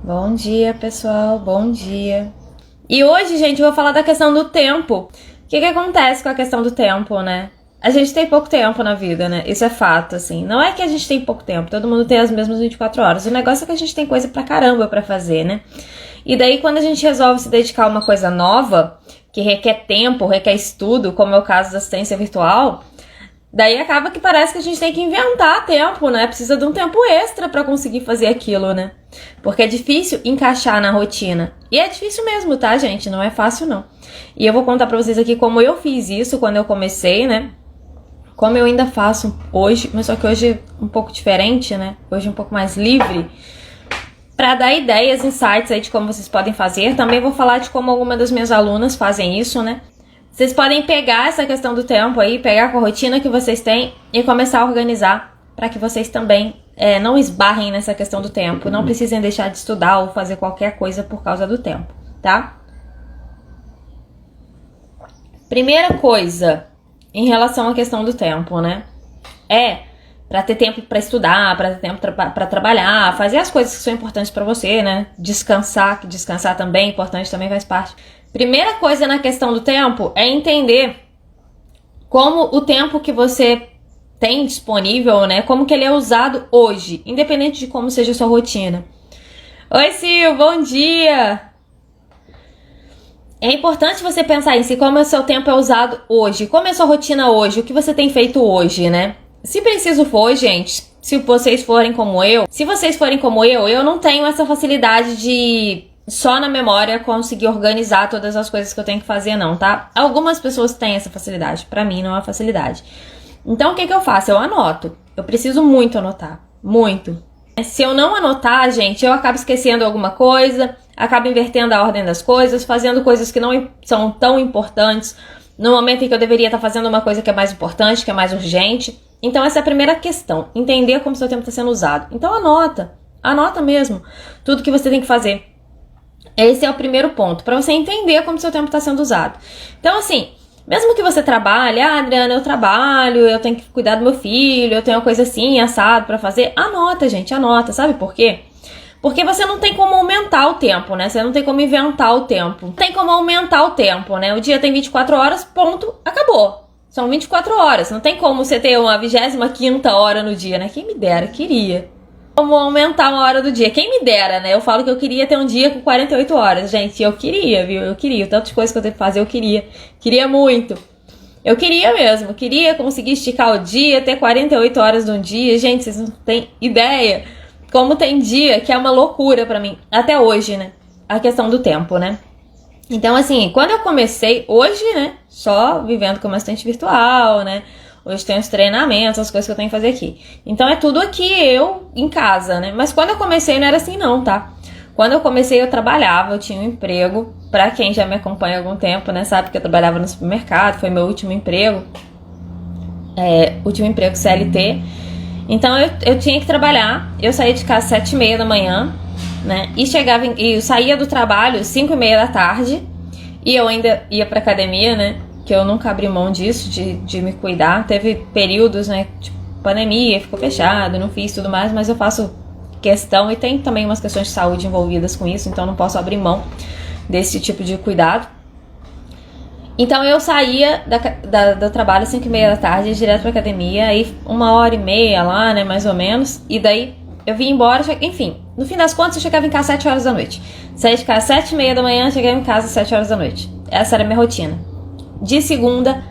Bom dia, pessoal, bom dia. E hoje, gente, eu vou falar da questão do tempo. O que acontece com a questão do tempo, né? A gente tem pouco tempo na vida, né? Isso é fato, assim. Não é que a gente tem pouco tempo, todo mundo tem as mesmas 24 horas. O negócio é que a gente tem coisa pra caramba pra fazer, né? E daí, quando a gente resolve se dedicar a uma coisa nova, que requer tempo, requer estudo, como é o caso da assistência virtual, daí acaba que parece que a gente tem que inventar tempo, né? Precisa de um tempo extra pra conseguir fazer aquilo, né? Porque é difícil encaixar na rotina. E é difícil mesmo, tá, gente? Não é fácil, não. E eu vou contar pra vocês aqui como eu fiz isso quando eu comecei, né? Como eu ainda faço hoje, mas só que hoje um pouco diferente, né? Hoje um pouco mais livre. Pra dar ideias, insights aí de como vocês podem fazer. Também vou falar de como algumas das minhas alunas fazem isso, né? Vocês podem pegar essa questão do tempo aí, pegar com a rotina que vocês têm e começar a organizar para que vocês também não esbarrem nessa questão do tempo. Não precisem deixar de estudar ou fazer qualquer coisa por causa do tempo, tá? Primeira coisa em relação à questão do tempo, né? Para ter tempo para estudar, para ter tempo para trabalhar, fazer as coisas que são importantes para você, né? Descansar, que descansar também é importante, também faz parte. Primeira coisa na questão do tempo é entender como o tempo que você tem disponível, né? Como que ele é usado hoje, independente de como seja a sua rotina. Oi, Sil, bom dia! É importante você pensar em si, como o seu tempo é usado hoje, como é a sua rotina hoje, o que você tem feito hoje, né? Se preciso for, gente, se vocês forem como eu não tenho essa facilidade de só na memória conseguir organizar todas as coisas que eu tenho que fazer, não, tá? Algumas pessoas têm essa facilidade, pra mim não é uma facilidade. Então o que eu faço? Eu anoto. Eu preciso muito anotar, muito. Se eu não anotar, gente, eu acabo esquecendo alguma coisa, acabo invertendo a ordem das coisas, fazendo coisas que não são tão importantes no momento em que eu deveria estar fazendo uma coisa que é mais importante, que é mais urgente. Então essa é a primeira questão, entender como seu tempo está sendo usado. Então anota mesmo tudo que você tem que fazer. Esse é o primeiro ponto, para você entender como seu tempo está sendo usado. Então assim, mesmo que você trabalhe, Adriana, eu trabalho, eu tenho que cuidar do meu filho, eu tenho uma coisa assim, assado para fazer, anota, gente, anota, sabe por quê? Porque você não tem como aumentar o tempo, né? Você não tem como inventar o tempo. Não tem como aumentar o tempo, né? O dia tem 24 horas, ponto, acabou. São 24 horas. Não tem como você ter uma 25ª hora no dia, né? Quem me dera, queria. Como aumentar uma hora do dia. Quem me dera, né? Eu falo que eu queria ter um dia com 48 horas. Gente, eu queria, viu? Eu queria. Tantas coisas que eu tenho que fazer, eu queria. Queria muito. Eu queria mesmo. Queria conseguir esticar o dia, ter 48 horas de um dia. Gente, vocês não têm ideia como tem dia que é uma loucura pra mim. Até hoje, né? A questão do tempo, né? Então, assim, quando eu comecei, hoje, né? Só vivendo como assistente virtual, né? Hoje tem os treinamentos, as coisas que eu tenho que fazer aqui. Então, é tudo aqui eu em casa, né? Mas quando eu comecei não era assim não, tá? Quando eu comecei eu trabalhava, eu tinha um emprego. Pra quem já me acompanha há algum tempo, né? Sabe que eu trabalhava no supermercado, foi meu último emprego. Último emprego CLT. Então eu tinha que trabalhar, eu saía de casa às 7h30 da manhã, né? E eu saía do trabalho às 5h30 da tarde. E eu ainda ia pra academia, né? Que eu nunca abri mão disso, de me cuidar. Teve períodos, né? Tipo, pandemia, ficou fechado, não fiz tudo mais, mas eu faço questão. E tem também umas questões de saúde envolvidas com isso, então não posso abrir mão desse tipo de cuidado. Então eu saía do trabalho às 5h30 da tarde, direto pra academia, aí 1h30 lá, né, mais ou menos, e daí eu vim embora, enfim, no fim das contas eu chegava em casa às 7 horas da noite. Saía de casa às 7h30 da manhã, chegava em casa às 7 horas da noite. Essa era a minha rotina. De segunda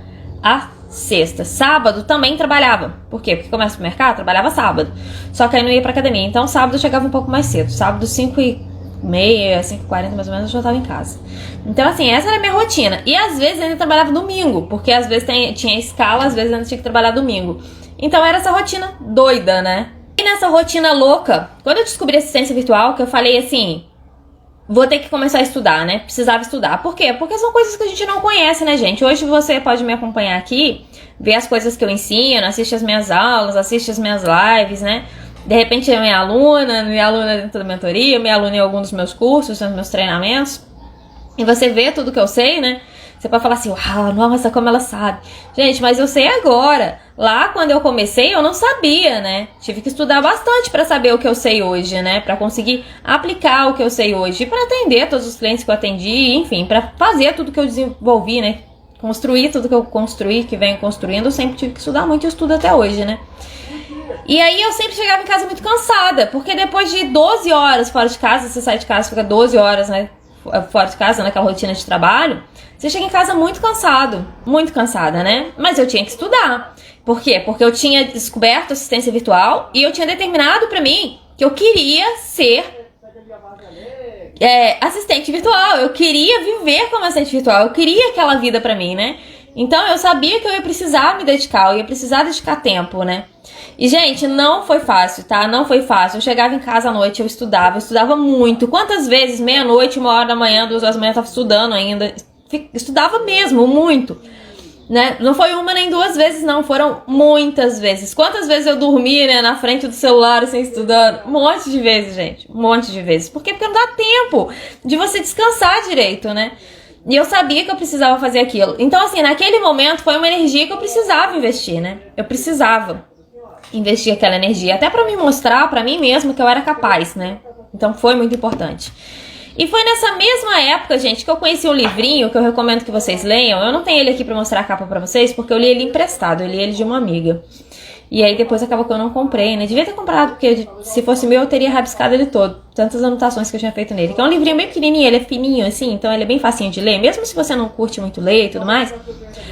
a sexta. Sábado também trabalhava. Por quê? Porque começa o mercado, trabalhava sábado. Só que aí não ia pra academia. Então sábado eu chegava um pouco mais cedo. Sábado 5h30, 5h40 mais ou menos, eu já tava em casa. Então assim, essa era a minha rotina. E às vezes eu ainda trabalhava domingo, porque às vezes tinha escala, às vezes eu ainda tinha que trabalhar domingo. Então era essa rotina doida, né? E nessa rotina louca, quando eu descobri assistência virtual, que eu falei assim, vou ter que começar a estudar, né? Precisava estudar. Por quê? Porque são coisas que a gente não conhece, né, gente? Hoje você pode me acompanhar aqui, ver as coisas que eu ensino, assiste as minhas aulas, assiste as minhas lives, né? De repente é minha aluna dentro da mentoria, minha aluna em algum dos meus cursos, nos meus treinamentos. E você vê tudo que eu sei, né? Você pode falar assim, uau, nossa, como ela sabe. Gente, mas eu sei agora. Lá, quando eu comecei, eu não sabia, né? Tive que estudar bastante para saber o que eu sei hoje, né? Para conseguir aplicar o que eu sei hoje. E para atender todos os clientes que eu atendi, enfim, para fazer tudo que eu desenvolvi, né? Construir tudo que eu construí, que venho construindo. Eu sempre tive que estudar muito e estudo até hoje, né? E aí eu sempre chegava em casa muito cansada, porque depois de 12 horas fora de casa, você sai de casa, fica 12 horas, né, fora de casa, naquela rotina de trabalho, você chega em casa muito cansado, muito cansada, né? Mas eu tinha que estudar. Por quê? Porque eu tinha descoberto assistência virtual e eu tinha determinado pra mim que eu queria ser assistente virtual, eu queria viver como assistente virtual, eu queria aquela vida pra mim, né? Então eu sabia que eu ia precisar me dedicar, eu ia precisar dedicar tempo, né? E, gente, não foi fácil, tá? Não foi fácil. Eu chegava em casa à noite, eu estudava muito. Quantas vezes, meia-noite, 1h da manhã, 2h da manhã, eu tava estudando ainda. Estudava mesmo, muito. Né? Não foi uma nem duas vezes, não. Foram muitas vezes. Quantas vezes eu dormi, né, na frente do celular, assim, estudando? Um monte de vezes, gente. Um monte de vezes. Por quê? Porque não dá tempo de você descansar direito, né? E eu sabia que eu precisava fazer aquilo. Então, assim, naquele momento, foi uma energia que eu precisava investir, né? Eu precisava investir aquela energia, até pra me mostrar pra mim mesma que eu era capaz, né? Então foi muito importante. E foi nessa mesma época, gente, que eu conheci um livrinho que eu recomendo que vocês leiam. Eu não tenho ele aqui pra mostrar a capa pra vocês, porque eu li ele emprestado, eu li ele de uma amiga. E aí depois acabou que eu não comprei, né? Devia ter comprado, porque se fosse meu eu teria rabiscado ele todo. Tantas anotações que eu tinha feito nele. Que é um livrinho bem pequenininho, ele é fininho assim, então ele é bem facinho de ler. Mesmo se você não curte muito ler e tudo mais,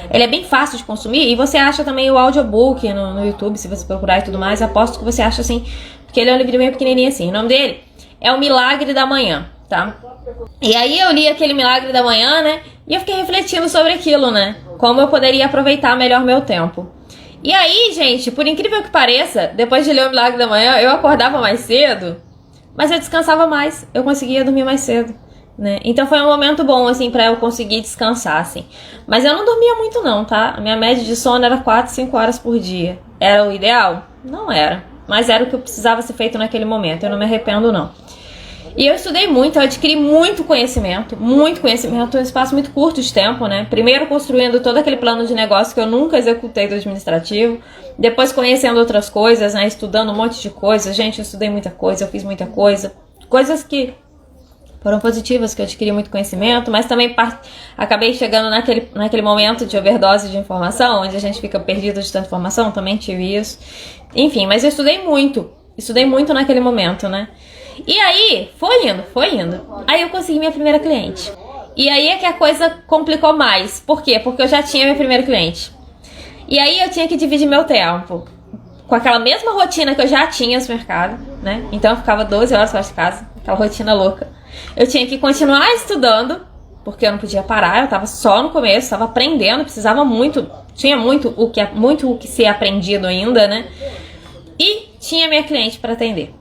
ele é bem fácil de consumir. E você acha também o audiobook no YouTube, se você procurar e tudo mais. Aposto que você acha assim, porque ele é um livrinho bem pequenininho assim. O nome dele é O Milagre da Manhã, tá? E aí eu li aquele Milagre da Manhã, né? E eu fiquei refletindo sobre aquilo, né? Como eu poderia aproveitar melhor meu tempo. E aí, gente, por incrível que pareça, depois de ler O Milagre da Manhã, eu acordava mais cedo, mas eu descansava mais, eu conseguia dormir mais cedo, né? Então foi um momento bom, assim, pra eu conseguir descansar, assim. Mas eu não dormia muito não, tá? A minha média de sono era 4, 5 horas por dia. Era o ideal? Não era, mas era o que eu precisava ser feito naquele momento, eu não me arrependo não. E eu estudei muito, eu adquiri muito conhecimento em um espaço muito curto de tempo, né? Primeiro construindo todo aquele plano de negócio que eu nunca executei do administrativo, depois conhecendo outras coisas, né? Estudando um monte de coisas. Gente, eu estudei muita coisa, eu fiz muita coisa. Coisas que foram positivas, que eu adquiri muito conhecimento, mas também acabei chegando naquele momento de overdose de informação, onde a gente fica perdido de tanta informação, também tive isso. Enfim, mas eu estudei muito naquele momento, né? E aí, foi indo. Aí eu consegui minha primeira cliente. E aí é que a coisa complicou mais. Por quê? Porque eu já tinha minha primeira cliente. E aí eu tinha que dividir meu tempo com aquela mesma rotina que eu já tinha no mercado, né? Então eu ficava 12 horas fora de casa, aquela rotina louca. Eu tinha que continuar estudando, porque eu não podia parar, eu tava só no começo, tava aprendendo, precisava muito, tinha muito o que ser aprendido ainda, né? E tinha minha cliente para atender.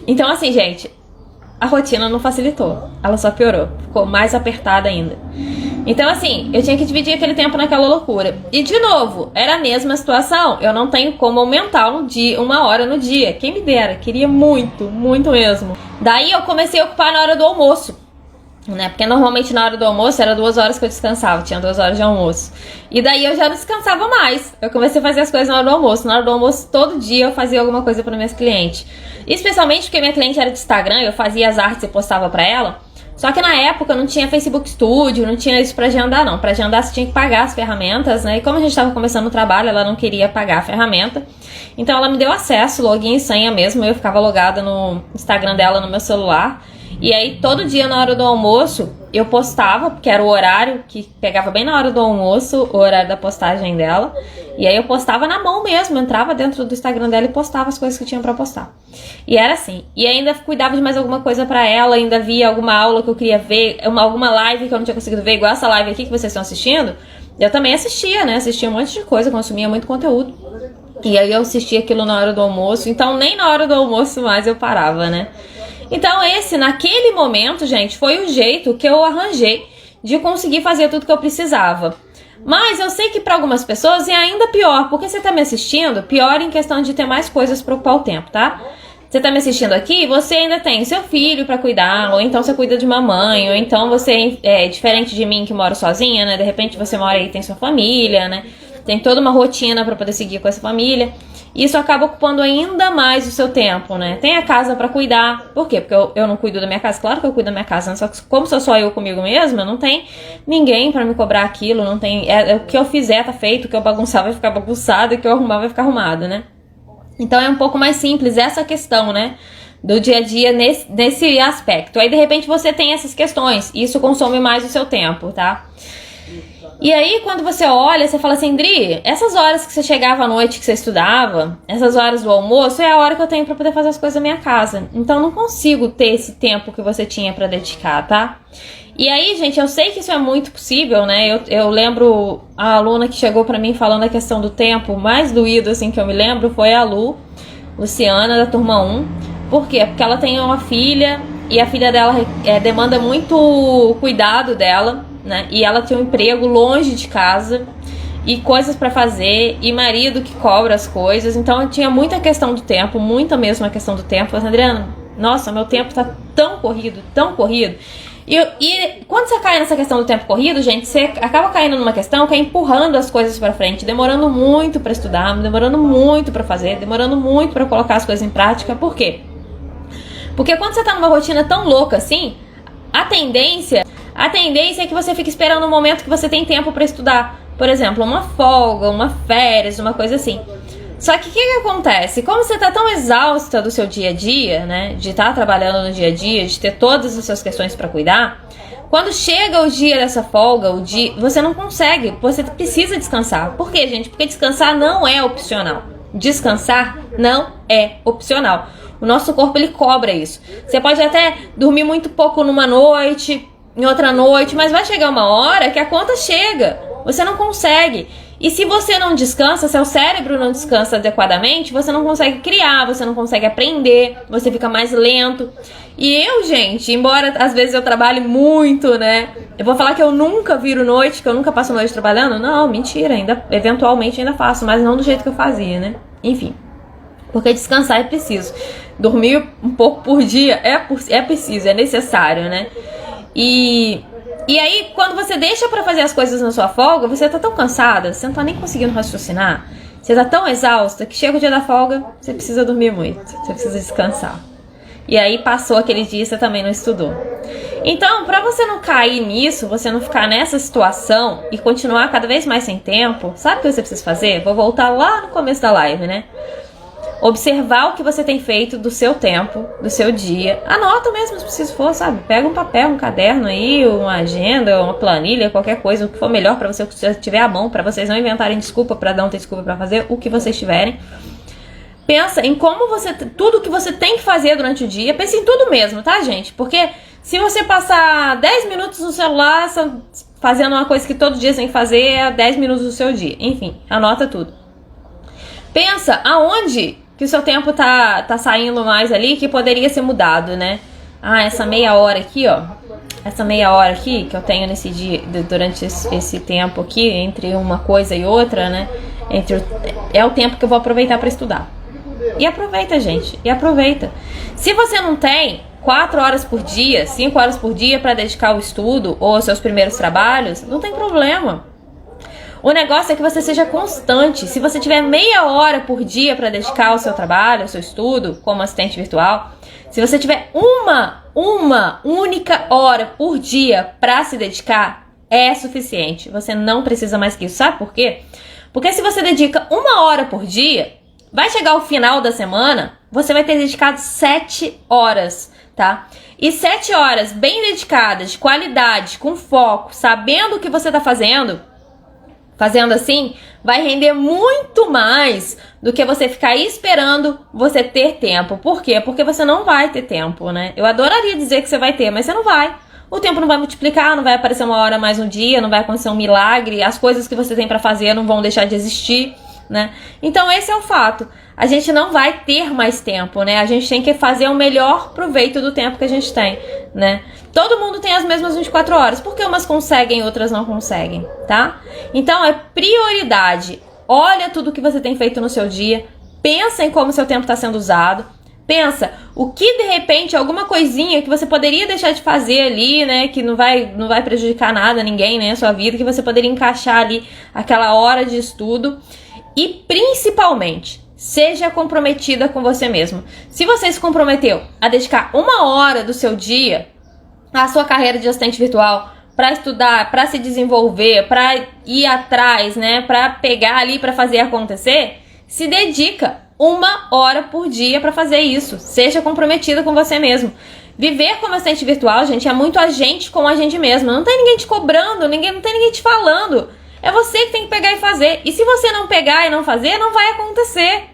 Então, assim, gente, a rotina não facilitou, ela só piorou, ficou mais apertada ainda. Então, assim, eu tinha que dividir aquele tempo naquela loucura. E, de novo, era a mesma situação, eu não tenho como aumentar uma hora no dia, quem me dera, queria muito, muito mesmo. Daí eu comecei a ocupar na hora do almoço, né? Porque normalmente na hora do almoço era 2 horas que eu descansava, tinha 2 horas de almoço. E daí eu já não descansava mais. Eu comecei a fazer as coisas na hora do almoço. Na hora do almoço, todo dia eu fazia alguma coisa para minhas clientes. Especialmente porque minha cliente era de Instagram, eu fazia as artes e postava pra ela. Só que na época não tinha Facebook Studio, não tinha isso pra agendar não. Pra agendar você tinha que pagar as ferramentas, né? E como a gente tava começando o trabalho, ela não queria pagar a ferramenta. Então ela me deu acesso, login e senha mesmo. Eu ficava logada no Instagram dela no meu celular. E aí todo dia na hora do almoço eu postava, porque era o horário que pegava bem na hora do almoço, o horário da postagem dela. E aí eu postava na mão mesmo, entrava dentro do Instagram dela e postava as coisas que tinha pra postar. E era assim. E ainda cuidava de mais alguma coisa pra ela, ainda via alguma aula que eu queria ver, alguma live que eu não tinha conseguido ver, igual essa live aqui que vocês estão assistindo. Eu também assistia, né? Assistia um monte de coisa, consumia muito conteúdo. E aí eu assistia aquilo na hora do almoço, então nem na hora do almoço mais eu parava, né? Então naquele momento, gente, foi o jeito que eu arranjei de conseguir fazer tudo que eu precisava. Mas eu sei que para algumas pessoas é ainda pior, porque você tá me assistindo, pior em questão de ter mais coisas para ocupar o tempo, tá? você tá me assistindo aqui, você ainda tem seu filho pra cuidar, ou então você cuida de uma mãe, ou então você é diferente de mim que moro sozinha, né? De repente você mora aí e tem sua família, né? Tem toda uma rotina pra poder seguir com essa família. Isso acaba ocupando ainda mais o seu tempo, né? Tem a casa pra cuidar. Por quê? Porque eu não cuido da minha casa. Claro que eu cuido da minha casa, né? Só que como sou só eu comigo mesma, não tem ninguém pra me cobrar aquilo, não tem... o que eu fizer tá feito, o que eu bagunçar vai ficar bagunçado, e o que eu arrumar vai ficar arrumado, né? Então é um pouco mais simples essa questão, né? Do dia a dia nesse aspecto. Aí de repente você tem essas questões. E isso consome mais o seu tempo, tá? E aí quando você olha, você fala assim, Dri, essas horas que você chegava à noite que você estudava, essas horas do almoço, é a hora que eu tenho pra poder fazer as coisas da minha casa. Então eu não consigo ter esse tempo que você tinha pra dedicar, tá? E aí, gente, eu sei que isso é muito possível, né? Eu lembro a aluna que chegou pra mim falando a questão do tempo, mais doído, assim, que eu me lembro, foi a Luciana, da turma 1. Por quê? Porque ela tem uma filha, e a filha dela demanda muito cuidado dela, né? E ela tem um emprego longe de casa, e coisas pra fazer, e marido que cobra as coisas. Então, tinha muita questão do tempo, muita mesmo a questão do tempo. Eu falei, Adriana, nossa, meu tempo tá tão corrido, tão corrido. E quando você cai nessa questão do tempo corrido, gente, você acaba caindo numa questão que é empurrando as coisas pra frente, demorando muito pra estudar, demorando muito pra fazer, demorando muito pra colocar as coisas em prática. Por quê? Porque quando você tá numa rotina tão louca assim, a tendência é que você fique esperando um momento que você tem tempo pra estudar. Por exemplo, uma folga, uma férias, uma coisa assim. Só que o que acontece? Como você tá tão exausta do seu dia a dia, né? De estar trabalhando no dia a dia, de ter todas as suas questões pra cuidar, quando chega o dia dessa folga, você não consegue, você precisa descansar. Por quê, gente? Porque descansar não é opcional. Descansar não é opcional. O nosso corpo, ele cobra isso. Você pode até dormir muito pouco numa noite, em outra noite, mas vai chegar uma hora que a conta chega. Você não consegue. E se você não descansa, seu cérebro não descansa adequadamente, você não consegue criar, você não consegue aprender, você fica mais lento. E eu, gente, embora às vezes eu trabalhe muito, né? Eu vou falar que eu nunca viro noite, que eu nunca passo noite trabalhando? Não, mentira, eventualmente ainda faço, mas não do jeito que eu fazia, né? Enfim, porque descansar é preciso. Dormir um pouco por dia é preciso, é necessário, né? E aí, quando você deixa pra fazer as coisas na sua folga, você tá tão cansada, você não tá nem conseguindo raciocinar, você tá tão exausta que chega o dia da folga, você precisa dormir muito, você precisa descansar. E aí passou aquele dia e você também não estudou. Então, pra você não cair nisso, você não ficar nessa situação e continuar cada vez mais sem tempo, sabe o que você precisa fazer? Vou voltar lá no começo da live, né? Observar o que você tem feito do seu tempo, do seu dia. Anota mesmo se for, sabe? Pega um papel, um caderno aí, uma agenda, uma planilha, qualquer coisa, o que for melhor pra você, o que você tiver à mão, pra vocês não inventarem desculpa, pra não ter desculpa pra fazer o que vocês tiverem. Pensa em tudo que você tem que fazer durante o dia. Pensa em tudo mesmo, tá, gente? Porque se você passar 10 minutos no celular fazendo uma coisa que todo dia você tem que fazer, é 10 minutos do seu dia. Enfim, anota tudo. Pensa aonde que o seu tempo tá saindo mais ali, que poderia ser mudado, né? Ah, essa meia hora aqui, ó. Essa meia hora aqui que eu tenho nesse dia, durante esse tempo aqui, entre uma coisa e outra, né? É o tempo que eu vou aproveitar para estudar. E aproveita, gente. E aproveita. Se você não tem 4 horas por dia, 5 horas por dia para dedicar ao estudo ou aos seus primeiros trabalhos, não tem problema. O negócio é que você seja constante. Se você tiver meia hora por dia para dedicar ao seu trabalho, ao seu estudo, como assistente virtual, se você tiver uma única hora por dia para se dedicar, é suficiente. Você não precisa mais que isso. Sabe por quê? Porque se você dedica 1 hora por dia, vai chegar o final da semana, você vai ter dedicado 7 horas, tá? E 7 horas bem dedicadas, de qualidade, com foco, sabendo o que você tá fazendo assim, vai render muito mais do que você ficar esperando você ter tempo. Por quê? Porque você não vai ter tempo, né? Eu adoraria dizer que você vai ter, mas você não vai. O tempo não vai multiplicar, não vai aparecer uma hora mais um dia, não vai acontecer um milagre, as coisas que você tem pra fazer não vão deixar de existir, né? Então esse é o fato. A gente não vai ter mais tempo, né? A gente tem que fazer o melhor proveito do tempo que a gente tem, né? Todo mundo tem as mesmas 24 horas, porque umas conseguem e outras não conseguem, tá? Então é prioridade. Olha tudo que você tem feito no seu dia, pensa em como seu tempo está sendo usado, Pensa, o que de repente, alguma coisinha que você poderia deixar de fazer ali, né, que não vai prejudicar nada, ninguém, né, a sua vida, que você poderia encaixar ali aquela hora de estudo. E principalmente, seja comprometida com você mesmo. Se você se comprometeu a dedicar 1 hora do seu dia à sua carreira de assistente virtual, para estudar, para se desenvolver, para ir atrás, né, para pegar ali, para fazer acontecer, se dedica 1 hora por dia para fazer isso. Seja comprometida com você mesmo. Viver como assistente virtual, gente, é muito a gente com a gente mesmo. Não tem ninguém te cobrando, não tem ninguém te falando. É você que tem que pegar e fazer. E se você não pegar e não fazer, não vai acontecer.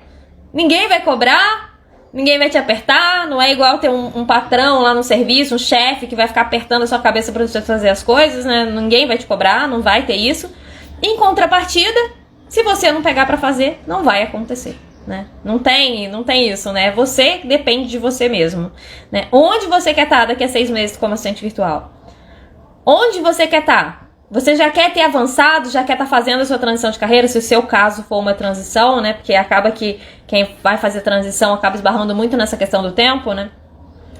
Ninguém vai cobrar, ninguém vai te apertar. Não é igual ter um patrão lá no serviço, um chefe que vai ficar apertando a sua cabeça para você fazer as coisas, né? Ninguém vai te cobrar, não vai ter isso. Em contrapartida, se você não pegar para fazer, não vai acontecer. Né? Não tem isso, né? Você depende de você mesmo, né? Onde você quer estar daqui a 6 meses como assistente virtual? Onde você quer estar? Você já quer ter avançado, já quer estar fazendo a sua transição de carreira, se o seu caso for uma transição, né? Porque acaba que quem vai fazer transição acaba esbarrando muito nessa questão do tempo, né?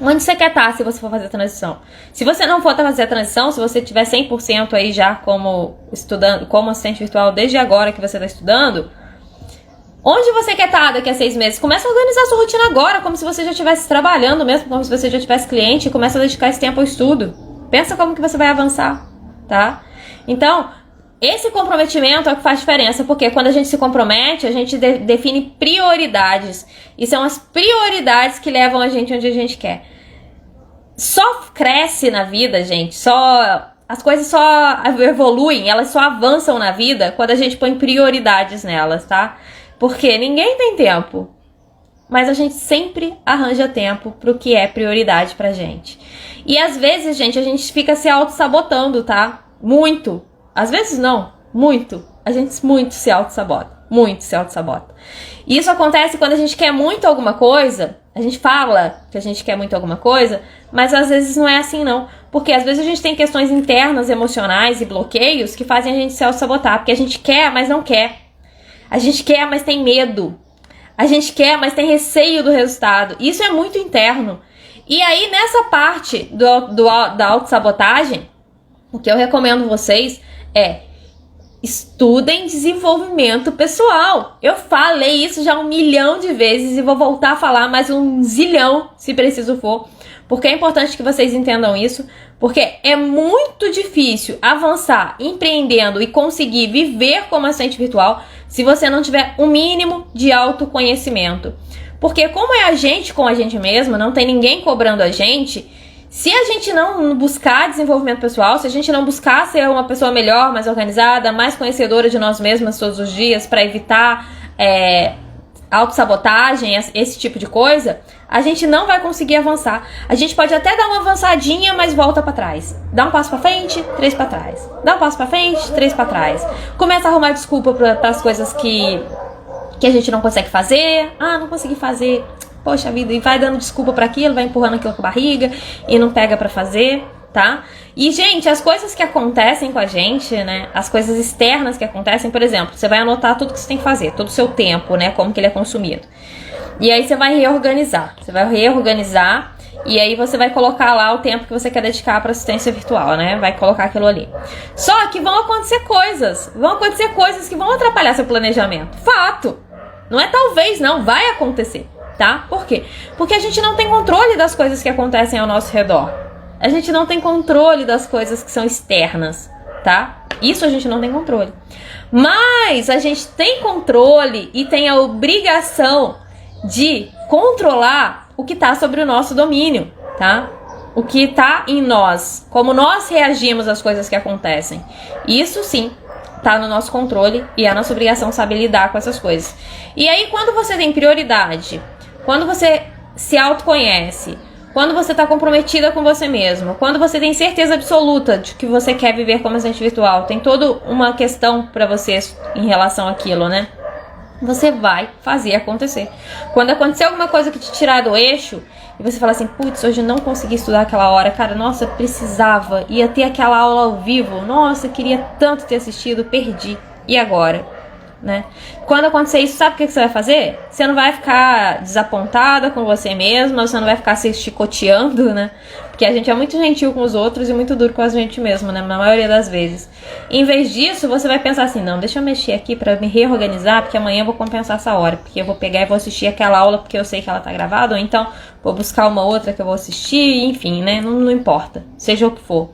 Onde você quer estar se você for fazer a transição? Se você não for fazer a transição, se você tiver 100% aí já como estudando, como assistente virtual desde agora que você está estudando, onde você quer estar daqui a 6 meses? Começa a organizar a sua rotina agora, como se você já estivesse trabalhando mesmo, como se você já tivesse cliente, e começa a dedicar esse tempo ao estudo. Pensa como que você vai avançar, tá? Então, esse comprometimento é o que faz diferença, porque quando a gente se compromete, a gente define prioridades. E são as prioridades que levam a gente onde a gente quer. Só cresce na vida, gente, as coisas só evoluem, elas só avançam na vida quando a gente põe prioridades nelas, tá? Porque ninguém tem tempo, mas a gente sempre arranja tempo pro que é prioridade pra gente. E às vezes, gente, a gente fica se auto-sabotando, tá? Muito. Às vezes não, muito. A gente muito se auto-sabota. Muito se auto-sabota. E isso acontece quando a gente quer muito alguma coisa. A gente fala que a gente quer muito alguma coisa, mas às vezes não é assim não. Porque às vezes a gente tem questões internas, emocionais e bloqueios que fazem a gente se auto-sabotar. Porque a gente quer, mas não quer. A gente quer, mas tem medo. A gente quer, mas tem receio do resultado. Isso é muito interno. E aí, nessa parte da autossabotagem, o que eu recomendo vocês é estudem desenvolvimento pessoal. Eu falei isso já 1 milhão de vezes e vou voltar a falar mais 1 zilhão, se preciso for. Porque é importante que vocês entendam isso, porque é muito difícil avançar empreendendo e conseguir viver como assistente virtual se você não tiver um mínimo de autoconhecimento. Porque como é a gente com a gente mesmo, não tem ninguém cobrando a gente, se a gente não buscar desenvolvimento pessoal, se a gente não buscar ser uma pessoa melhor, mais organizada, mais conhecedora de nós mesmas todos os dias para evitar autossabotagem, esse tipo de coisa, a gente não vai conseguir avançar. A gente pode até dar uma avançadinha, mas volta pra trás. Dá um passo pra frente, 3 pra trás. Dá um passo pra frente, 3 pra trás. Começa a arrumar desculpa pras coisas que a gente não consegue fazer. Ah, não consegui fazer. Poxa vida, e vai dando desculpa pra aquilo, vai empurrando aquilo com a barriga e não pega pra fazer, tá? E, gente, as coisas que acontecem com a gente, né, as coisas externas que acontecem, por exemplo, você vai anotar tudo que você tem que fazer, todo o seu tempo, né, como que ele é consumido. E aí você vai reorganizar, e aí você vai colocar lá o tempo que você quer dedicar para assistência virtual, né, vai colocar aquilo ali. Só que vão acontecer coisas que vão atrapalhar seu planejamento, fato. Não é talvez, não, vai acontecer, tá? Por quê? Porque a gente não tem controle das coisas que acontecem ao nosso redor. A gente não tem controle das coisas que são externas, tá? Isso a gente não tem controle. Mas a gente tem controle e tem a obrigação de controlar o que tá sobre o nosso domínio, tá? O que tá em nós, como nós reagimos às coisas que acontecem. Isso sim tá no nosso controle e é a nossa obrigação saber lidar com essas coisas. E aí, quando você tem prioridade, quando você se autoconhece, quando você está comprometida com você mesmo, quando você tem certeza absoluta de que você quer viver como assistente virtual, tem toda uma questão para você em relação àquilo, né? Você vai fazer acontecer. Quando acontecer alguma coisa que te tirar do eixo, e você fala assim, putz, hoje eu não consegui estudar aquela hora, cara, nossa, precisava, ia ter aquela aula ao vivo, nossa, queria tanto ter assistido, perdi, e agora? né? Quando acontecer isso, sabe o que você vai fazer? Você não vai ficar desapontada com você mesma, você não vai ficar se chicoteando, né? Porque a gente é muito gentil com os outros e muito duro com a gente mesmo, né? Na maioria das vezes. Em vez disso, você vai pensar assim, não, deixa eu mexer aqui pra me reorganizar, porque amanhã eu vou compensar essa hora. Porque eu vou pegar e vou assistir aquela aula porque eu sei que ela tá gravada, ou então vou buscar uma outra que eu vou assistir, enfim, né? Não importa, seja o que for.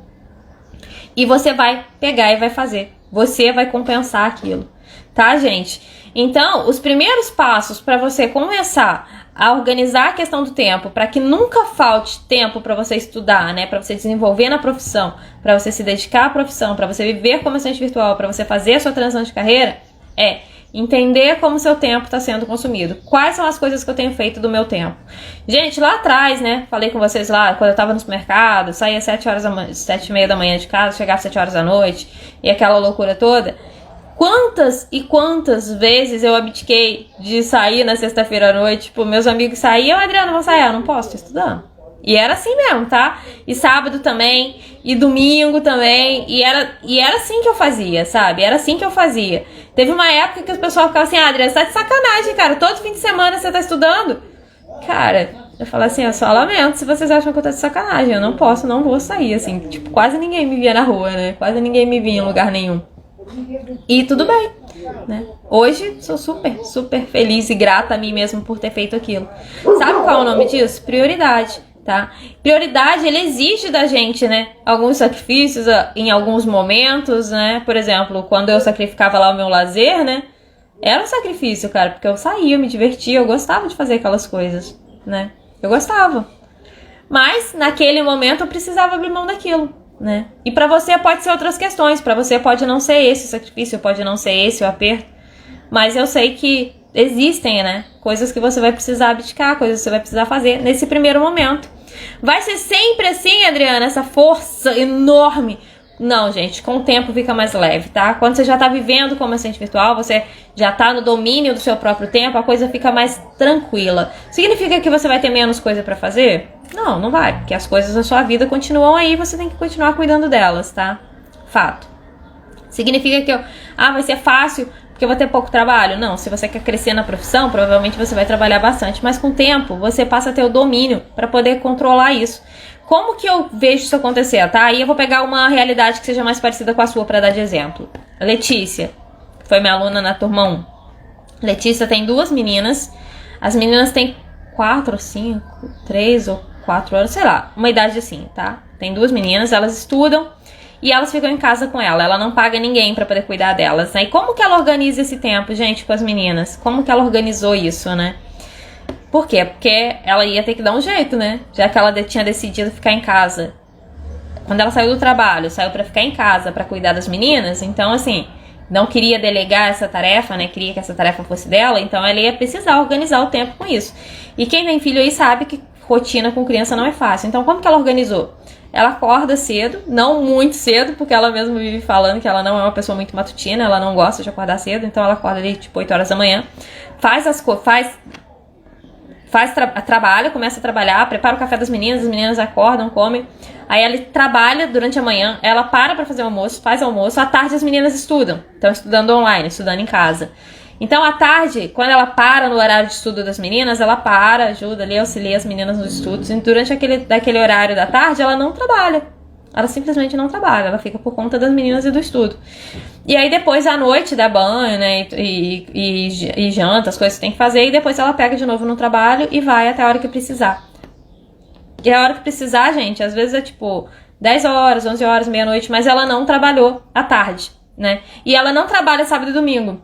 E você vai pegar e vai fazer. Você vai compensar aquilo. Tá, gente? Então, os primeiros passos para você começar a organizar a questão do tempo, para que nunca falte tempo para você estudar, né? Para você desenvolver na profissão, para você se dedicar à profissão, para você viver como assistente virtual, para você fazer a sua transição de carreira, é entender como o seu tempo está sendo consumido. Quais são as coisas que eu tenho feito do meu tempo? Gente, lá atrás, né? Falei com vocês lá, quando eu estava no supermercado, saía 7h30 da manhã de casa, chegava 7 horas da noite, e aquela loucura toda. Quantas e quantas vezes eu abdiquei de sair na sexta-feira à noite? Tipo, meus amigos saíam, Adriana, vou sair? Não posso, tô estudando. E era assim mesmo, tá? E sábado também, e domingo também, e era assim que eu fazia, sabe? Era assim que eu fazia. Teve uma época que o pessoal ficava assim, Adriana, você tá de sacanagem, cara, todo fim de semana você tá estudando? Cara, eu falo assim, eu só lamento se vocês acham que eu tô de sacanagem, eu não posso, não vou sair, assim, tipo, quase ninguém me via na rua, né? Quase ninguém me via em lugar nenhum. E tudo bem, né? Hoje sou super, super feliz e grata a mim mesmo por ter feito aquilo. Sabe qual é o nome disso? Prioridade, tá? Prioridade, ele exige da gente, né? Alguns sacrifícios em alguns momentos, né? Por exemplo, quando eu sacrificava lá o meu lazer, né? Era um sacrifício, cara, porque eu saía, eu me divertia, eu gostava de fazer aquelas coisas, né? Eu gostava. Mas, naquele momento, eu precisava abrir mão daquilo, né? E pra você pode ser outras questões, pra você pode não ser esse o sacrifício, pode não ser esse o aperto, mas eu sei que existem, né, coisas que você vai precisar abdicar, coisas que você vai precisar fazer nesse primeiro momento. Vai ser sempre assim, Adriana, essa força enorme? Não, gente, com o tempo fica mais leve, tá? Quando você já tá vivendo como assistente virtual, você já tá no domínio do seu próprio tempo, a coisa fica mais tranquila. Significa que você vai ter menos coisa pra fazer? Não, não vai, porque as coisas da sua vida continuam aí, você tem que continuar cuidando delas, tá? Fato. Significa que vai ser fácil porque eu vou ter pouco trabalho? Não, se você quer crescer na profissão, provavelmente você vai trabalhar bastante, mas com o tempo você passa a ter o domínio para poder controlar isso. Como que eu vejo isso acontecer, tá? Aí eu vou pegar uma realidade que seja mais parecida com a sua para dar de exemplo. Letícia, que foi minha aluna na turma 1. Letícia tem 2 meninas. As meninas têm 4 ou 5, 3 ou 4 anos, sei lá, uma idade assim, tá? Tem 2 meninas, elas estudam e elas ficam em casa com ela. Ela não paga ninguém para poder cuidar delas, né? E como que ela organiza esse tempo, gente, com as meninas? Como que ela organizou isso, né? Por quê? Porque ela ia ter que dar um jeito, né? Já que ela tinha decidido ficar em casa. Quando ela saiu do trabalho, saiu pra ficar em casa, pra cuidar das meninas. Então, assim, não queria delegar essa tarefa, né? Queria que essa tarefa fosse dela. Então, ela ia precisar organizar o tempo com isso. E quem tem filho aí sabe que rotina com criança não é fácil. Então, como que ela organizou? Ela acorda cedo, não muito cedo, porque ela mesma vive falando que ela não é uma pessoa muito matutina, ela não gosta de acordar cedo. Então, ela acorda ali, tipo, 8 horas da manhã. Trabalha, começa a trabalhar, prepara o café das meninas, as meninas acordam, comem. Aí ela trabalha durante a manhã, ela para fazer almoço, faz almoço. À tarde as meninas estudam, estão estudando online, estudando em casa. Então à tarde, quando ela para no horário de estudo das meninas, ela para, ajuda ali, auxilia as meninas nos estudos. E durante aquele horário da tarde, ela não trabalha. Ela simplesmente não trabalha, ela fica por conta das meninas e do estudo. E aí depois à noite dá banho, né, e janta, as coisas que tem que fazer. E depois ela pega de novo no trabalho e vai até a hora que precisar. E a hora que precisar, gente, às vezes é tipo 10 horas, 11 horas, meia-noite, mas ela não trabalhou à tarde, né? E ela não trabalha sábado e domingo.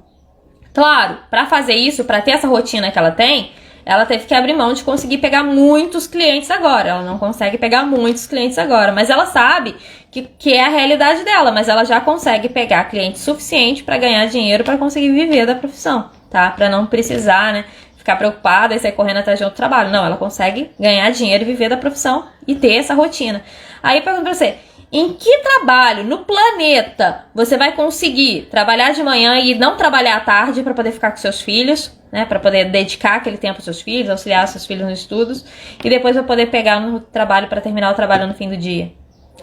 Claro, pra fazer isso, pra ter essa rotina que ela tem, ela teve que abrir mão de conseguir pegar muitos clientes agora. Ela não consegue pegar muitos clientes agora, mas ela sabe que é a realidade dela, mas ela já consegue pegar cliente suficiente para ganhar dinheiro para conseguir viver da profissão, tá? Para não precisar, né, ficar preocupada e sair correndo atrás de outro trabalho. Não, ela consegue ganhar dinheiro e viver da profissão e ter essa rotina. Aí eu pergunto pra você, em que trabalho no planeta você vai conseguir trabalhar de manhã e não trabalhar à tarde para poder ficar com seus filhos, né, para poder dedicar aquele tempo aos seus filhos, auxiliar seus filhos nos estudos e depois vai poder pegar no trabalho para terminar o trabalho no fim do dia?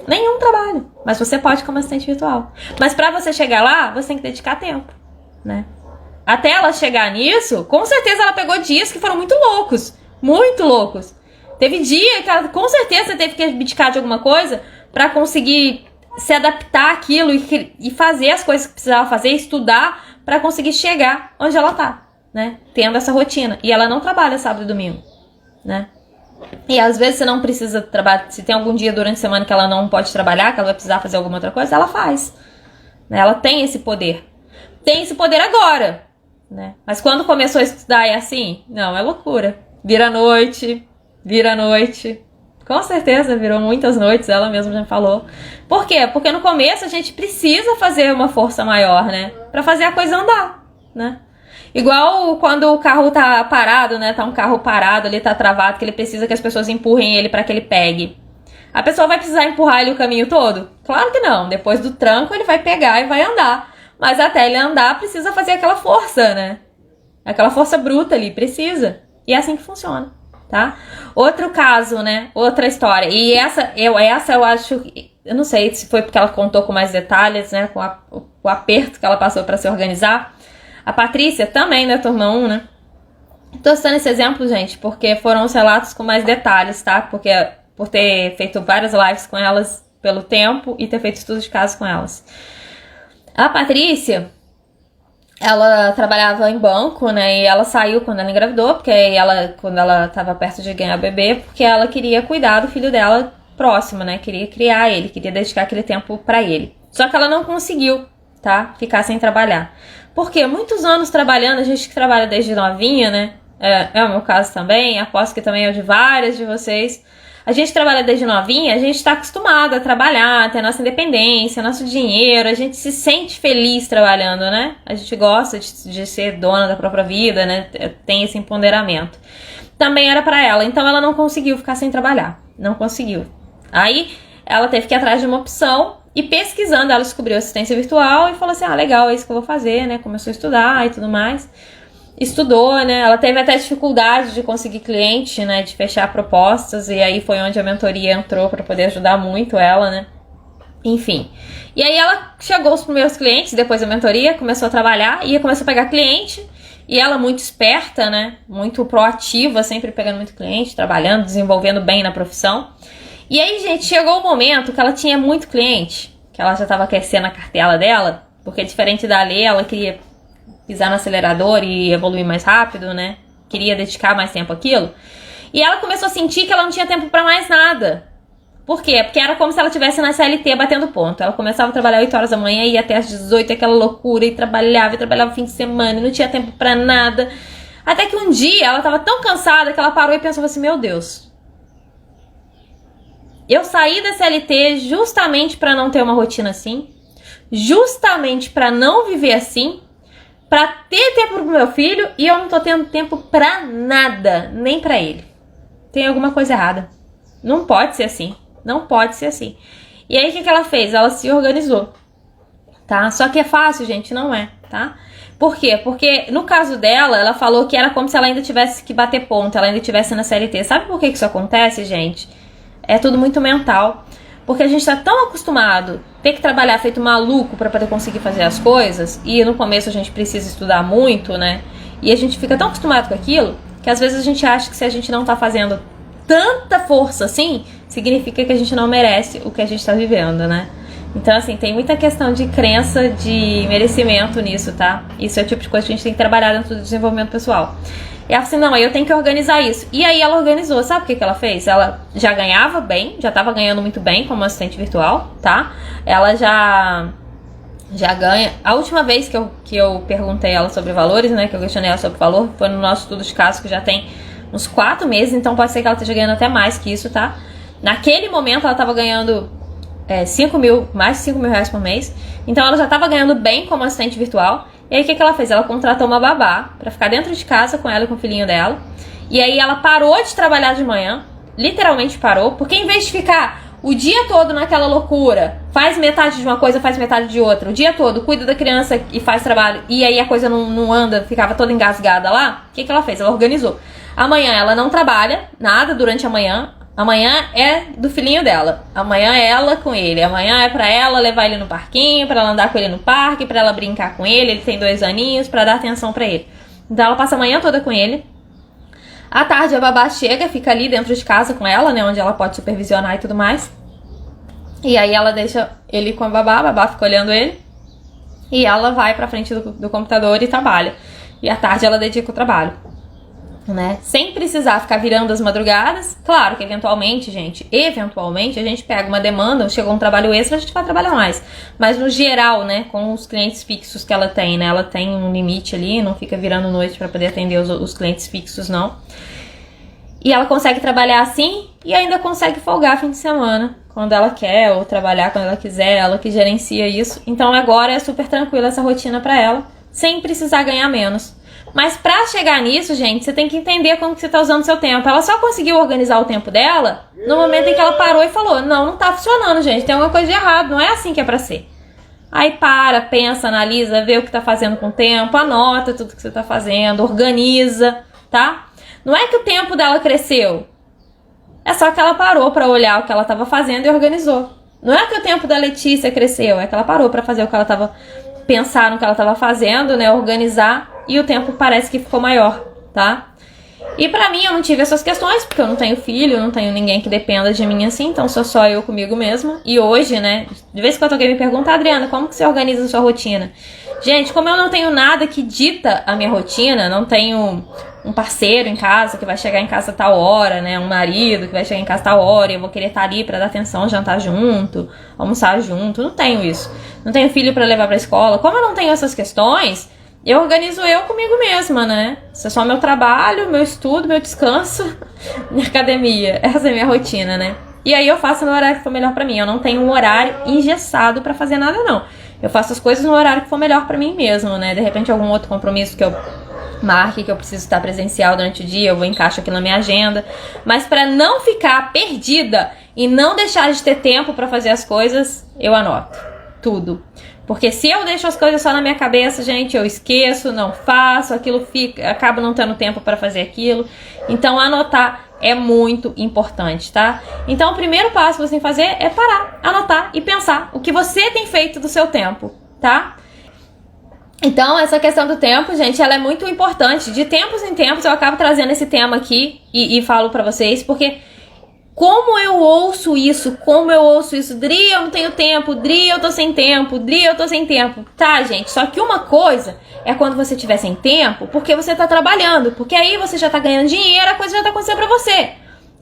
Nenhum trabalho, mas você pode como assistente virtual. Mas para você chegar lá, você tem que dedicar tempo, né? Até ela chegar nisso, com certeza ela pegou dias que foram muito loucos. Muito loucos. Teve dia que ela com certeza teve que abdicar de alguma coisa pra conseguir se adaptar àquilo e fazer as coisas que precisava fazer, estudar pra conseguir chegar onde ela tá, né? Tendo essa rotina. E ela não trabalha sábado e domingo, né? E às vezes você não precisa trabalhar, se tem algum dia durante a semana que ela não pode trabalhar, que ela vai precisar fazer alguma outra coisa, ela faz. Né? Ela tem esse poder. Tem esse poder agora, né? Mas quando começou a estudar é assim? Não, é loucura. Vira noite. Com certeza virou muitas noites, ela mesma já falou. Por quê? Porque no começo a gente precisa fazer uma força maior, né? Pra fazer a coisa andar, né? Igual quando o carro tá parado, né? Tá um carro parado, ele tá travado, que ele precisa que as pessoas empurrem ele pra que ele pegue. A pessoa vai precisar empurrar ele o caminho todo? Claro que não. Depois do tranco ele vai pegar e vai andar. Mas até ele andar precisa fazer aquela força, né? Aquela força bruta ali, precisa. E é assim que funciona, tá? Outro caso, né? Outra história. E essa eu acho... Eu não sei se foi porque ela contou com mais detalhes, né? Com o aperto que ela passou pra se organizar. A Patrícia também, da turma 1, né? Tô citando esse exemplo, gente, porque foram os relatos com mais detalhes, tá? Porque por ter feito várias lives com elas pelo tempo e ter feito estudos de caso com elas. A Patrícia, ela trabalhava em banco, né? E ela saiu quando ela engravidou, porque quando ela tava perto de ganhar bebê, porque ela queria cuidar do filho dela próximo, né? Queria criar ele, queria dedicar aquele tempo pra ele. Só que ela não conseguiu, tá? Ficar sem trabalhar. Porque muitos anos trabalhando, a gente que trabalha desde novinha, né? É o meu caso também, aposto que também é o de várias de vocês. A gente trabalha desde novinha, a gente tá acostumado a trabalhar, a ter nossa independência, nosso dinheiro, a gente se sente feliz trabalhando, né? A gente gosta de ser dona da própria vida, né? Tem esse empoderamento. Também era pra ela, então ela não conseguiu ficar sem trabalhar. Não conseguiu. Aí ela teve que ir atrás de uma opção e pesquisando ela descobriu assistência virtual e falou assim, legal, é isso que eu vou fazer, né? Começou a estudar e tudo mais. Estudou, né? Ela teve até dificuldade de conseguir cliente, né? De fechar propostas. E aí foi onde a mentoria entrou para poder ajudar muito ela, né? Enfim. E aí ela chegou aos primeiros clientes, depois da mentoria, começou a trabalhar e começou a pegar cliente. E ela muito esperta, né? Muito proativa, sempre pegando muito cliente, trabalhando, desenvolvendo bem na profissão. E aí, gente, chegou o momento que ela tinha muito cliente, que ela já estava crescendo a cartela dela, porque diferente da Lê, ela queria pisar no acelerador e evoluir mais rápido, né? Queria dedicar mais tempo àquilo. E ela começou a sentir que ela não tinha tempo pra mais nada. Por quê? Porque era como se ela estivesse na CLT batendo ponto. Ela começava a trabalhar 8 horas da manhã e ia até às 18, aquela loucura, e trabalhava fim de semana, e não tinha tempo pra nada. Até que um dia ela tava tão cansada que ela parou e pensou assim, meu Deus, eu saí da CLT justamente pra não ter uma rotina assim, justamente pra não viver assim, pra ter tempo pro meu filho, e eu não tô tendo tempo pra nada, nem pra ele. Tem alguma coisa errada. Não pode ser assim. Não pode ser assim. E aí, o que ela fez? Ela se organizou, tá? Só que é fácil, gente? Não é, tá? Por quê? Porque no caso dela, ela falou que era como se ela ainda tivesse que bater ponto, ela ainda tivesse na CLT. Sabe por que isso acontece, gente? É tudo muito mental. Porque a gente tá tão acostumado a ter que trabalhar feito maluco pra poder conseguir fazer as coisas, e no começo a gente precisa estudar muito, né? E a gente fica tão acostumado com aquilo, que às vezes a gente acha que se a gente não tá fazendo tanta força assim, significa que a gente não merece o que a gente tá vivendo, né? Então, assim, tem muita questão de crença, de merecimento nisso, tá? Isso é o tipo de coisa que a gente tem que trabalhar dentro do desenvolvimento pessoal. E ela falou assim, não, aí eu tenho que organizar isso. E aí ela organizou, sabe o que ela fez? Ela já ganhava bem, já tava ganhando muito bem como assistente virtual, tá? Ela já ganha. A última vez que eu perguntei ela sobre valores, né, que eu questionei ela sobre valor, foi no nosso estudo de caso, que já tem uns 4 meses, então pode ser que ela esteja ganhando até mais que isso, tá? Naquele momento ela tava ganhando mais de 5 mil reais por mês, então ela já tava ganhando bem como assistente virtual. E aí o que ela fez? Ela contratou uma babá pra ficar dentro de casa com ela e com o filhinho dela. E aí ela parou de trabalhar de manhã, literalmente parou, porque em vez de ficar o dia todo naquela loucura, faz metade de uma coisa, faz metade de outra, o dia todo cuida da criança e faz trabalho, e aí a coisa não anda, ficava toda engasgada lá, o que ela fez? Ela organizou. Amanhã ela não trabalha nada durante a manhã, Amanhã é do filhinho dela. Amanhã é ela com ele. Amanhã é pra ela levar ele no parquinho, pra ela andar com ele no parque, pra ela brincar com ele. Ele tem 2 aninhos, pra dar atenção pra ele. Então ela passa a manhã toda com ele. À tarde a babá chega, fica ali dentro de casa com ela, né? Onde ela pode supervisionar e tudo mais. E aí ela deixa ele com a babá fica olhando ele. E ela vai pra frente do computador e trabalha. E à tarde ela dedica o trabalho, né? Sem precisar ficar virando as madrugadas. Claro que eventualmente a gente pega uma demanda, chegou um trabalho extra, a gente vai trabalhar mais. Mas no geral, né, com os clientes fixos que ela tem, né, ela tem um limite ali, não fica virando noite para poder atender os clientes fixos, não. E ela consegue trabalhar assim e ainda consegue folgar fim de semana, quando ela quer, ou trabalhar quando ela quiser, ela que gerencia isso. Então agora é super tranquila essa rotina para ela, sem precisar ganhar menos. Mas pra chegar nisso, gente, você tem que entender como que você tá usando o seu tempo. Ela só conseguiu organizar o tempo dela no momento em que ela parou e falou: não tá funcionando, gente, tem alguma coisa de errado, não é assim que é pra ser. Aí para, pensa, analisa, vê o que tá fazendo com o tempo, anota tudo que você tá fazendo, organiza, tá? Não é que o tempo dela cresceu, é só que ela parou pra olhar o que ela tava fazendo e organizou. Não é que o tempo da Letícia cresceu, é que ela parou pra fazer o que ela tava... pensar no que ela tava fazendo, né, organizar, e o tempo parece que ficou maior, tá? E pra mim eu não tive essas questões, porque eu não tenho filho, não tenho ninguém que dependa de mim assim, então sou só eu comigo mesma. E hoje, né, de vez em quando alguém me pergunta: Adriana, como que você organiza a sua rotina? Gente, como eu não tenho nada que dita a minha rotina, não tenho um parceiro em casa que vai chegar em casa a tal hora, né, um marido que vai chegar em casa a tal hora e eu vou querer estar ali pra dar atenção, jantar junto, almoçar junto, não tenho isso. Não tenho filho pra levar pra escola. Como eu não tenho essas questões, eu organizo eu comigo mesma, né? Isso é só meu trabalho, meu estudo, meu descanso, minha academia. Essa é a minha rotina, né? E aí eu faço no horário que for melhor pra mim. Eu não tenho um horário engessado pra fazer nada, não. Eu faço as coisas no horário que for melhor pra mim mesmo, né? De repente algum outro compromisso que eu marque, que eu preciso estar presencial durante o dia, eu vou encaixo aqui na minha agenda. Mas pra não ficar perdida e não deixar de ter tempo pra fazer as coisas, eu anoto tudo. Porque se eu deixo as coisas só na minha cabeça, gente, eu esqueço, não faço, aquilo fica, acabo não tendo tempo para fazer aquilo. Então anotar é muito importante, tá? Então o primeiro passo que você tem que fazer é parar, anotar e pensar o que você tem feito do seu tempo, tá? Então essa questão do tempo, gente, ela é muito importante. De tempos em tempos eu acabo trazendo esse tema aqui e falo pra vocês, porque como eu ouço isso, Dri, eu não tenho tempo, Dri, eu tô sem tempo, Dri, eu tô sem tempo. Tá, gente, só que uma coisa é quando você tiver sem tempo, porque você tá trabalhando, porque aí você já tá ganhando dinheiro, a coisa já tá acontecendo pra você.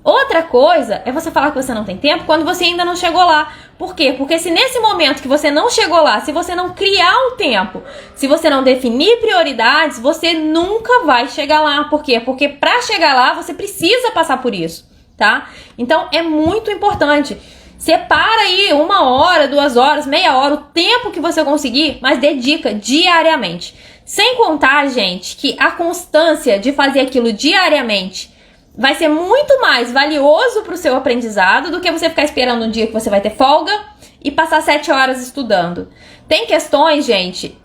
Outra coisa é você falar que você não tem tempo quando você ainda não chegou lá. Por quê? Porque se nesse momento que você não chegou lá, se você não criar um tempo, se você não definir prioridades, você nunca vai chegar lá. Por quê? Porque pra chegar lá, você precisa passar por isso. Tá? Então é muito importante. Separa aí 1 hora, 2 horas, meia hora, o tempo que você conseguir, mas dedica diariamente. Sem contar, gente, que a constância de fazer aquilo diariamente vai ser muito mais valioso para o seu aprendizado do que você ficar esperando um dia que você vai ter folga e passar 7 horas estudando. Tem questões, gente,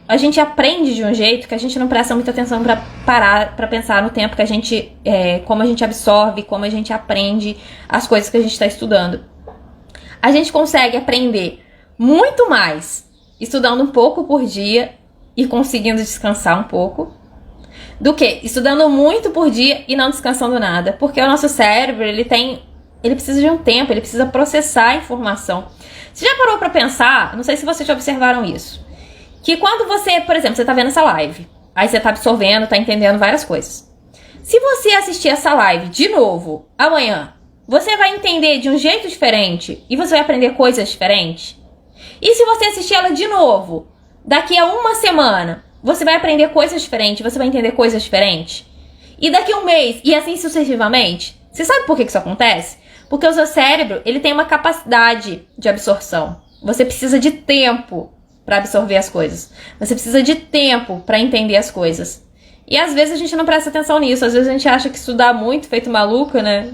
a gente aprende de um jeito que a gente não presta muita atenção para parar, para pensar no tempo que a gente, como a gente absorve, como a gente aprende as coisas que a gente está estudando. A gente consegue aprender muito mais estudando um pouco por dia e conseguindo descansar um pouco, do que estudando muito por dia e não descansando nada. Porque o nosso cérebro, ele precisa de um tempo, ele precisa processar a informação. Você já parou pra pensar, não sei se vocês já observaram isso, que quando você, por exemplo, você tá vendo essa live, aí você tá absorvendo, tá entendendo várias coisas. Se você assistir essa live de novo, amanhã, você vai entender de um jeito diferente e você vai aprender coisas diferentes. E se você assistir ela de novo, daqui a 1 semana, você vai aprender coisas diferentes, você vai entender coisas diferentes. E daqui a 1 mês, e assim sucessivamente. Você sabe por que isso acontece? Porque o seu cérebro, ele tem uma capacidade de absorção. Você precisa de tempo para absorver as coisas. Você precisa de tempo para entender as coisas. E às vezes a gente não presta atenção nisso. Às vezes a gente acha que estudar muito, feito maluca, né?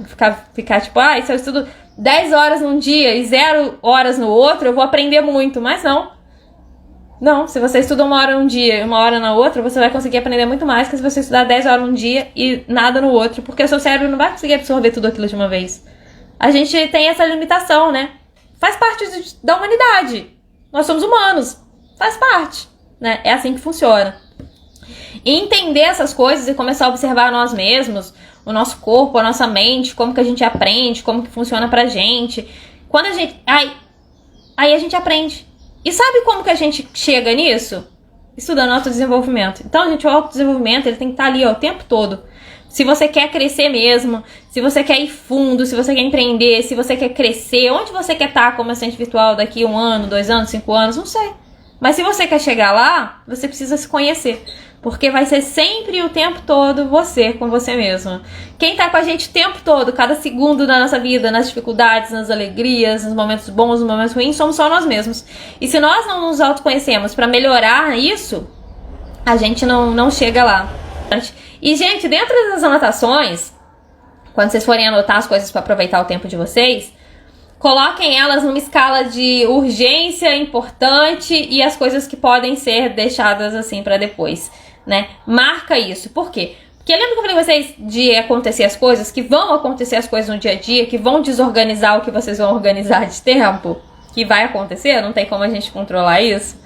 Ficar tipo, se eu estudo 10 horas num dia e 0 horas no outro, eu vou aprender muito. Mas não. Não, se você estuda 1 hora num dia e 1 hora na outra, você vai conseguir aprender muito mais que se você estudar 10 horas num dia e nada no outro. Porque o seu cérebro não vai conseguir absorver tudo aquilo de uma vez. A gente tem essa limitação, né? Faz parte da humanidade. Nós somos humanos. Faz parte, né? É assim que funciona. E entender essas coisas e começar a observar nós mesmos, o nosso corpo, a nossa mente, como que a gente aprende, como que funciona pra gente. Quando a gente... Aí a gente aprende. E sabe como que a gente chega nisso? Estudando autodesenvolvimento. Então, gente, o autodesenvolvimento, ele tem que estar ali, ó, o tempo todo. Se você quer crescer mesmo, se você quer ir fundo, se você quer empreender, se você quer crescer, onde você quer estar como assistente virtual daqui 1 ano, 2 anos, 5 anos, não sei. Mas se você quer chegar lá, você precisa se conhecer. Porque vai ser sempre o tempo todo você com você mesmo. Quem tá com a gente o tempo todo, cada segundo da nossa vida, nas dificuldades, nas alegrias, nos momentos bons, nos momentos ruins, somos só nós mesmos. E se nós não nos autoconhecemos para melhorar isso, a gente não chega lá. E, gente, dentro das anotações, quando vocês forem anotar as coisas para aproveitar o tempo de vocês, coloquem elas numa escala de urgência, importante e as coisas que podem ser deixadas assim para depois, né? Marca isso. Por quê? Porque lembra que eu falei com vocês de acontecer as coisas, que vão acontecer as coisas no dia a dia, que vão desorganizar o que vocês vão organizar de tempo, que vai acontecer, não tem como a gente controlar isso.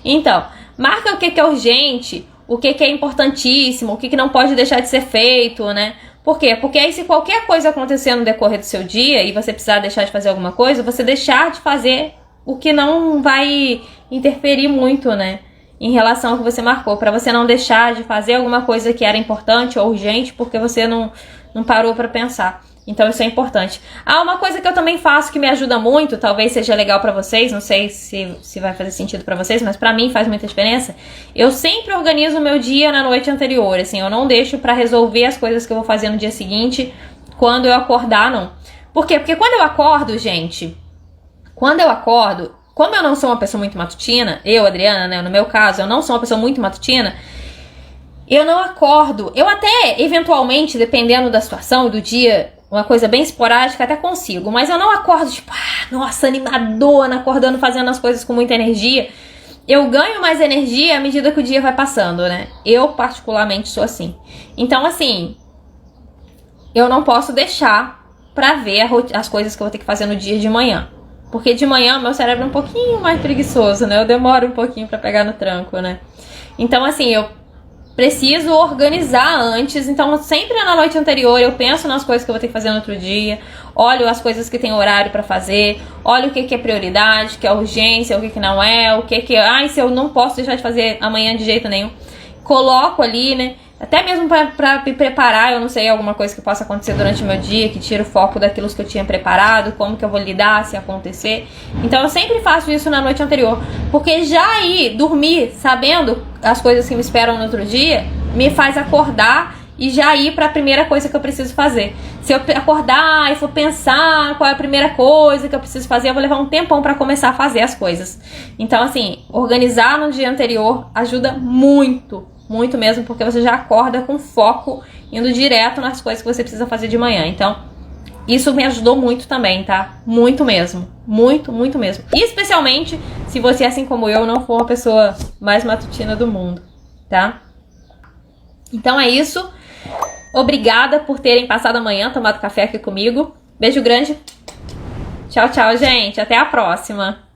Então, marca o que é urgente, o que é importantíssimo, o que não pode deixar de ser feito, né? Por quê? Porque aí se qualquer coisa acontecer no decorrer do seu dia e você precisar deixar de fazer alguma coisa, você deixar de fazer o que não vai interferir muito, né? Em relação ao que você marcou, para você não deixar de fazer alguma coisa que era importante ou urgente porque você não parou para pensar. Então isso é importante. Uma coisa que eu também faço que me ajuda muito, talvez seja legal pra vocês, não sei se vai fazer sentido pra vocês, mas pra mim faz muita diferença. Eu sempre organizo o meu dia na noite anterior, assim, eu não deixo pra resolver as coisas que eu vou fazer no dia seguinte, quando eu acordar, não. Por quê? Porque quando eu acordo, gente, como eu não sou uma pessoa muito matutina, eu, Adriana, né, no meu caso, eu não sou uma pessoa muito matutina, eu não acordo. Eu até, eventualmente, dependendo da situação e do dia, uma coisa bem esporádica, até consigo. Mas eu não acordo, tipo, nossa, animadona, acordando, fazendo as coisas com muita energia. Eu ganho mais energia à medida que o dia vai passando, né? Eu, particularmente, sou assim. Então, assim, eu não posso deixar pra ver as coisas que eu vou ter que fazer no dia de manhã. Porque de manhã, meu cérebro é um pouquinho mais preguiçoso, né? Eu demoro um pouquinho pra pegar no tranco, né? Então, assim, eu preciso organizar antes, então sempre na noite anterior eu penso nas coisas que eu vou ter que fazer no outro dia, olho as coisas que tem horário pra fazer, olho o que é prioridade, o que é urgência, o que não é, o que se eu não posso deixar de fazer amanhã de jeito nenhum, coloco ali, né, até mesmo pra me preparar, eu não sei, alguma coisa que possa acontecer durante o meu dia, que tira o foco daquilo que eu tinha preparado, como que eu vou lidar se acontecer. Então eu sempre faço isso na noite anterior, porque já ir dormir sabendo as coisas que me esperam no outro dia, me faz acordar e já ir para a primeira coisa que eu preciso fazer. Se eu acordar e for pensar qual é a primeira coisa que eu preciso fazer, eu vou levar um tempão para começar a fazer as coisas. Então, assim, organizar no dia anterior ajuda muito, muito mesmo, porque você já acorda com foco, indo direto nas coisas que você precisa fazer de manhã. Então, isso me ajudou muito também, tá? Muito mesmo. Muito, muito mesmo. E especialmente se você, assim como eu, não for a pessoa mais matutina do mundo, tá? Então é isso. Obrigada por terem passado a manhã, tomado café aqui comigo. Beijo grande. Tchau, tchau, gente. Até a próxima.